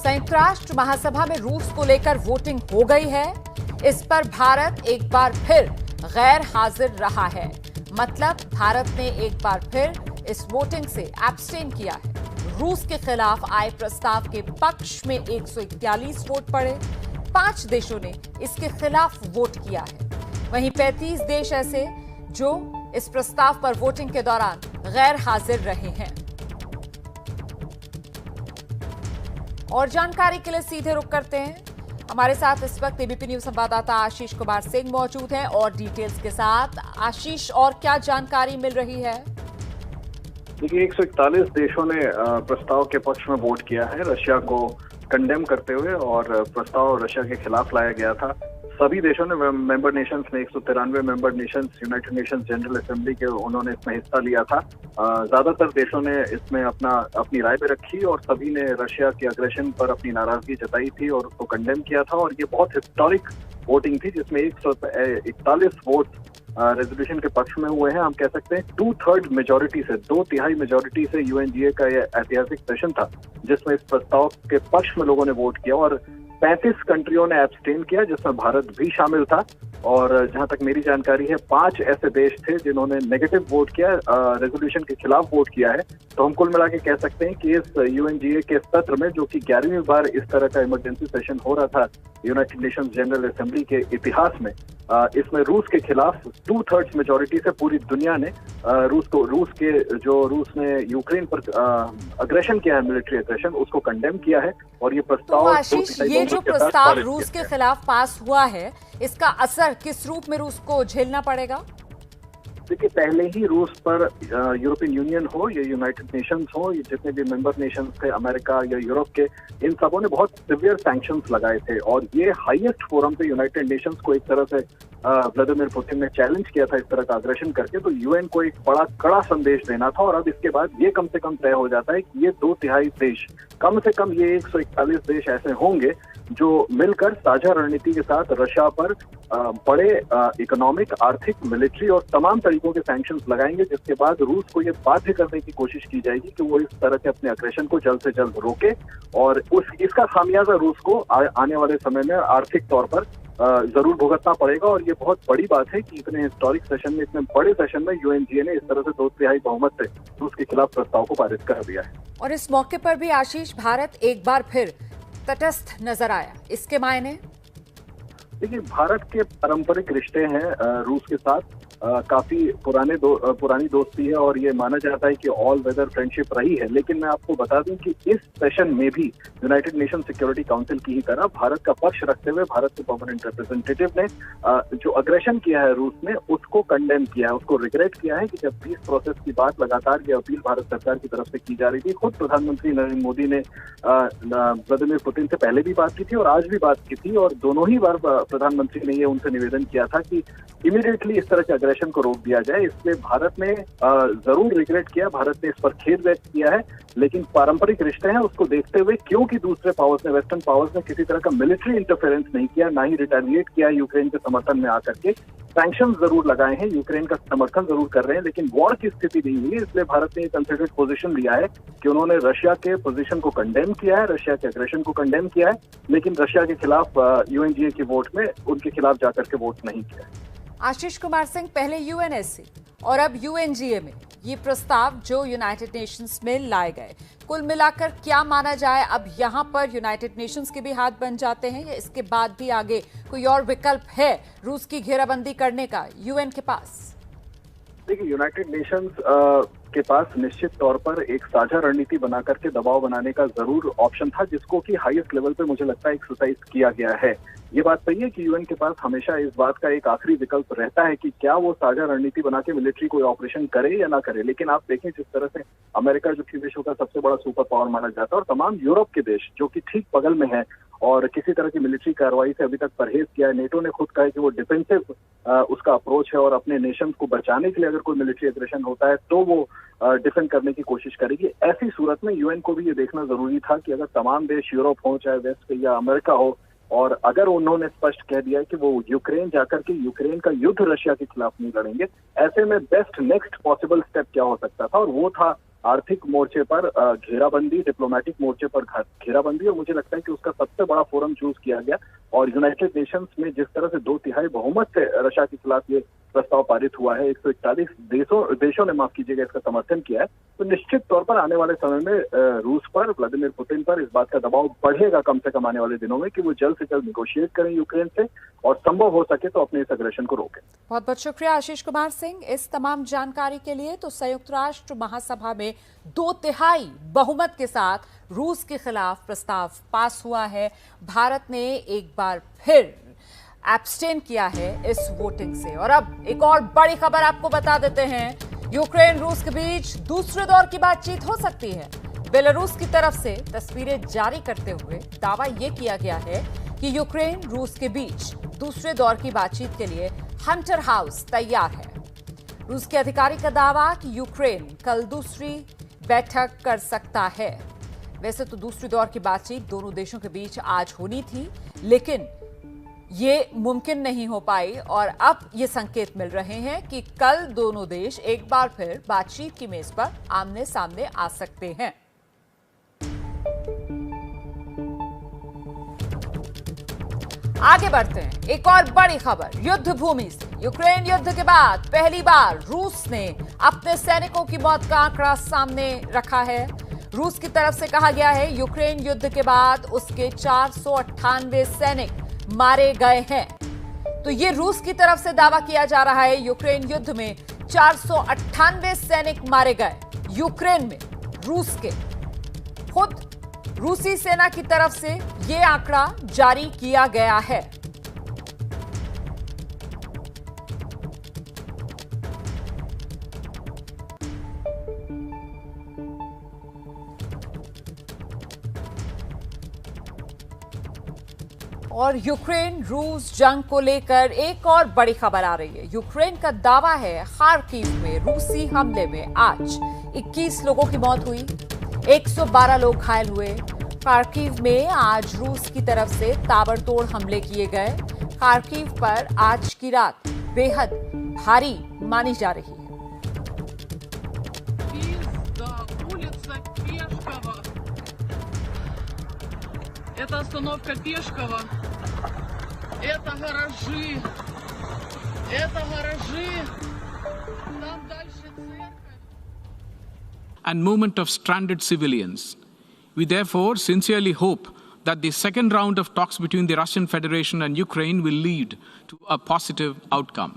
संयुक्त राष्ट्र महासभा में रूस को लेकर वोटिंग हो गई है। इस पर भारत एक बार फिर गैर हाजिर रहा है। मतलब भारत ने एक बार फिर इस वोटिंग से एब्सटेन किया है। रूस के खिलाफ आए प्रस्ताव के पक्ष में 141 वोट पड़े। 5 देशों ने इसके खिलाफ वोट किया है। वहीं 35 देश ऐसे जो इस प्रस्ताव पर वोटिंग के दौरान गैर हाजिर रहे हैं। और जानकारी के लिए सीधे रुख करते हैं। हमारे साथ इस वक्त एबीपी न्यूज संवाददाता आशीष कुमार सिंह मौजूद हैं और डिटेल्स के साथ। आशीष, और क्या जानकारी मिल रही है? देखिए, 141 देशों ने प्रस्ताव के पक्ष में वोट किया है, रशिया को कंडेम करते हुए, और प्रस्ताव रशिया के खिलाफ लाया गया था। सभी देशों ने, मेंबर नेशंस ने, 193 member Nations United Nations general assembly के, उन्होंने इसमें हिस्सा लिया था। ज्यादातर देशों ने इसमें अपनी राय भी रखी और सभी ने रशिया के अग्रेशन पर अपनी नाराजगी जताई थी और उसको कंडेम किया था। और ये बहुत हिस्टोरिक वोटिंग थी जिसमें 141 वोट रेजोल्यूशन के पक्ष में हुए हैं। हम कह सकते हैं 2/3 मेजोरिटी से, 2/3 मेजोरिटी से यूएनजीए का ये ऐतिहासिक सेशन था जिसमें इस प्रस्ताव के पक्ष में लोगों ने वोट किया और 35 कंट्रियों ने एब्सटेन किया, जिसमें भारत भी शामिल था। और जहां तक मेरी जानकारी है, 5 ऐसे देश थे जिन्होंने नेगेटिव वोट किया, रेजोल्यूशन के खिलाफ वोट किया है। तो हम कुल मिला के कह सकते हैं कि इस यूएनजीए के सत्र में, जो कि 11वीं बार इस तरह का इमरजेंसी सेशन हो रहा था यूनाइटेड नेशंस जनरल असेंबली के इतिहास में, इसमें रूस के खिलाफ 2/3 मेजोरिटी से पूरी दुनिया ने रूस ने यूक्रेन पर अग्रेशन किया है, मिलिट्री अग्रेशन, उसको कंडेम किया है। और ये प्रस्ताव, तो आशीष, ये जो प्रस्ताव रूस के खिलाफ पास हुआ है, इसका असर किस रूप में रूस को झेलना पड़ेगा? देखिए, पहले ही रूस पर यूरोपियन यूनियन हो या यूनाइटेड नेशंस हो, ये जितने भी मेंबर नेशंस थे, अमेरिका या यूरोप के, इन सबों ने बहुत सिवियर सैंक्शंस लगाए थे। और ये हाईएस्ट फोरम पे यूनाइटेड नेशंस को एक तरह से व्लादिमीर पुतिन ने चैलेंज किया था इस तरह का अग्रेशन करके। तो यूएन को एक बड़ा कड़ा संदेश देना था। और अब इसके बाद ये कम से कम तय हो जाता है कि ये 2/3 देश, कम से कम ये 141 देश ऐसे होंगे जो मिलकर साझा रणनीति के साथ रशिया पर बड़े इकोनॉमिक, आर्थिक, मिलिट्री और तमाम तरीकों के सैंक्शंस लगाएंगे, जिसके बाद रूस को ये बाध्य करने की कोशिश की जाएगी कि वो इस तरह के अपने अग्रेशन को जल्द से जल्द रोके। और इसका खामियाजा रूस को आने वाले समय में आर्थिक तौर पर जरूर भुगतना पड़ेगा। और ये बहुत बड़ी बात है कि इतने हिस्टोरिक सेशन में, इतने बड़े सेशन में यूएनजीए ने इस तरह से 2/3 बहुमत से रूस के खिलाफ प्रस्ताव को पारित कर दिया है। और इस मौके पर भी आशीष, भारत एक बार फिर तटस्थ नजर आया। इसके मायने? देखिए, भारत के पारंपरिक रिश्ते हैं रूस के साथ, काफी पुरानी दोस्ती है और ये माना जाता है कि ऑल वेदर फ्रेंडशिप रही है। लेकिन मैं आपको बता दूं कि इस सेशन में भी यूनाइटेड नेशन सिक्योरिटी काउंसिल की ही तरह भारत का पक्ष रखते हुए भारत के परमानेंट रिप्रेजेंटेटिव ने जो अग्रेशन किया है रूस ने, उसको कंडेम किया है, उसको रिग्रेट किया है कि जब पीस प्रोसेस की बात लगातार ये अपील भारत सरकार की तरफ से की जा रही थी। खुद प्रधानमंत्री नरेंद्र मोदी ने व्लादिमीर पुतिन से पहले भी बात की थी और आज भी बात की थी, और दोनों ही बार प्रधानमंत्री ने ये उनसे निवेदन किया था कि इमीडिएटली इस तरह के अग्रेशन को रोक दिया जाए। इसलिए भारत ने जरूर रिग्रेट किया, भारत ने इस पर खेद व्यक्त किया है। लेकिन पारंपरिक रिश्ते हैं, उसको देखते हुए, क्योंकि दूसरे पावर्स ने, वेस्टर्न पावर्स ने किसी तरह का मिलिट्री इंटरफेरेंस नहीं किया, ना ही रिटेलिएट किया यूक्रेन के समर्थन में आकर के, सैंक्शन जरूर लगाए हैं, यूक्रेन का समर्थन जरूर कर रहे हैं, लेकिन वॉर की स्थिति नहीं हुई। इसलिए भारत ने एक कंसिडर्ड पोजीशन लिया है कि उन्होंने रशिया के पोजीशन को कंडेम किया है, रशिया के अग्रेशन को कंडेम किया है, लेकिन रशिया के खिलाफ यूएनजीए के वोट में उनके खिलाफ जाकर के वोट नहीं किया। आशीष कुमार सिंह, पहले यूएनएससी और अब यूएनजीए में ये प्रस्ताव जो यूनाइटेड नेशंस में लाए गए, कुल मिलाकर क्या माना जाए, अब यहां पर यूनाइटेड नेशंस के भी हाथ बन जाते हैं या इसके बाद भी आगे कोई और विकल्प है रूस की घेराबंदी करने का यूएन के पास? देखिए, यूनाइटेड नेशंस के पास निश्चित तौर पर एक साझा रणनीति बना करके दबाव बनाने का जरूर ऑप्शन था, जिसको कि हाईएस्ट लेवल पे मुझे लगता है एक्सरसाइज किया गया है। ये बात सही है कि यूएन के पास हमेशा इस बात का एक आखिरी विकल्प रहता है कि क्या वो साझा रणनीति बना के मिलिट्री कोई ऑपरेशन करे या ना करे। लेकिन आप देखें जिस तरह से अमेरिका, जो कि विश्व का सबसे बड़ा सुपर पावर माना जाता है, और तमाम यूरोप के देश जो कि ठीक बगल में है और किसी तरह की मिलिट्री कार्रवाई से अभी तक परहेज किया है। नेटो ने खुद कहा है कि वो डिफेंसिव उसका अप्रोच है और अपने नेशन को बचाने के लिए अगर कोई मिलिट्री एग्रेशन होता है तो वो डिफेंड करने की कोशिश करेगी। ऐसी सूरत में यूएन को भी ये देखना जरूरी था कि अगर तमाम देश, यूरोप हो, चाहे वेस्ट या अमेरिका हो, और अगर उन्होंने स्पष्ट कह दिया है कि वो यूक्रेन जाकर के यूक्रेन का युद्ध रशिया के खिलाफ नहीं लड़ेंगे, ऐसे में बेस्ट नेक्स्ट पॉसिबल स्टेप क्या हो सकता था, और वो था आर्थिक मोर्चे पर घेराबंदी, डिप्लोमेटिक मोर्चे पर घेराबंदी, और मुझे लगता है कि उसका सबसे बड़ा फोरम चूज किया गया। और यूनाइटेड नेशंस में जिस तरह से 2/3 बहुमत से रशिया के खिलाफ ये प्रस्ताव पारित हुआ है, 141 देशों ने माफ कीजिएगा इसका समर्थन किया है, तो निश्चित तौर पर आने वाले समय में रूस पर, व्लादिमीर पुतिन पर इस बात का दबाव बढ़ेगा कम से कम आने वाले दिनों में, कि वो जल्द से जल्द निगोशिएट करें यूक्रेन से और संभव हो सके तो अपने इस अग्रेशन को रोकें। बहुत बहुत शुक्रिया आशीष कुमार सिंह इस तमाम जानकारी के लिए। तो संयुक्त राष्ट्र महासभा में 2/3 बहुमत के साथ रूस के खिलाफ प्रस्ताव पास हुआ है। भारत ने एक बार फिर एब्सटेन किया है इस वोटिंग से। और अब एक और बड़ी खबर आपको बता देते हैं, यूक्रेन रूस के बीच दूसरे दौर की बातचीत हो सकती है। बेलारूस की तरफ से तस्वीरें जारी करते हुए दावा यह किया गया है कि यूक्रेन रूस के बीच दूसरे दौर की बातचीत के लिए हंटर हाउस तैयार है। रूस के अधिकारी का दावा कि यूक्रेन कल दूसरी बैठक कर सकता है। वैसे तो दूसरे दौर की बातचीत दोनों देशों के बीच आज होनी थी, लेकिन ये मुमकिन नहीं हो पाई और अब ये संकेत मिल रहे हैं कि कल दोनों देश एक बार फिर बातचीत की मेज पर आमने सामने आ सकते हैं। आगे बढ़ते हैं, एक और बड़ी खबर युद्ध भूमि से। यूक्रेन युद्ध के बाद पहली बार रूस ने अपने सैनिकों की मौत का आंकड़ा सामने रखा है। रूस की तरफ से कहा गया है यूक्रेन युद्ध के बाद उसके 498 सैनिक मारे गए हैं। तो ये रूस की तरफ से दावा किया जा रहा है, यूक्रेन युद्ध में 498 सैनिक मारे गए यूक्रेन में रूस के। खुद रूसी सेना की तरफ से ये आंकड़ा जारी किया गया है। और यूक्रेन रूस जंग को लेकर एक और बड़ी खबर आ रही है। यूक्रेन का दावा है खार्किव में रूसी हमले में आज 21 लोगों की मौत हुई, 112 लोग घायल हुए। खार्किव में आज रूस की तरफ से ताबड़तोड़ हमले किए गए। खार्किव पर आज की रात बेहद भारी मानी जा रही है। Это остановка Пешкова. Это гаражи. Это гаражи. Там дальше церковь. And movement of stranded civilians. We therefore sincerely hope that the second round of talks between the Russian Federation and Ukraine will lead to a positive outcome.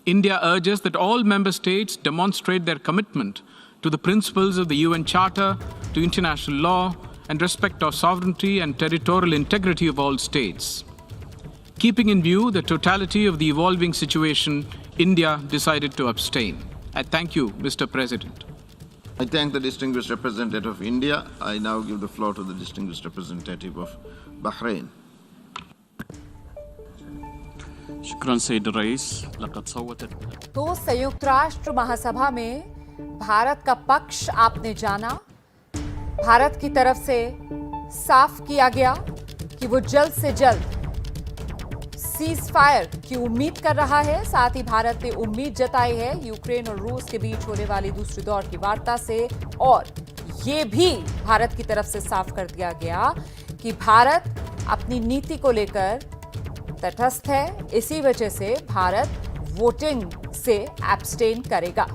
India urges that all member states demonstrate their commitment to the principles of the UN Charter, to international law, and respect of sovereignty and territorial integrity of all states. Keeping in view the totality of the evolving situation, India decided to abstain. I thank you, Mr. President. I thank the distinguished representative of India. I now give the floor to the distinguished representative of Bahrain. शुक्रान सैयद रईस। लक़द सव्वतत। तो संयुक्त राष्ट्र महासभा में भारत का पक्ष आपने जाना। भारत की तरफ से साफ किया गया कि वो जल्द से जल्द सीज फायर की उम्मीद कर रहा है। साथ ही भारत ने उम्मीद जताई है यूक्रेन और रूस के बीच होने वाली दूसरी दौर की वार्ता से। और ये भी भारत की तरफ से साफ कर दिया गया कि भारत अपनी नीति को लेकर तटस्थ है। इसी वजह से भारत वोटिंग से एब्सटेन करेगा।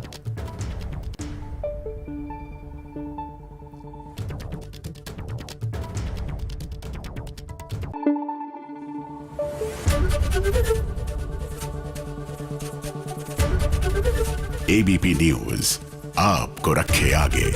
एबीपी न्यूज आपको रखे आगे।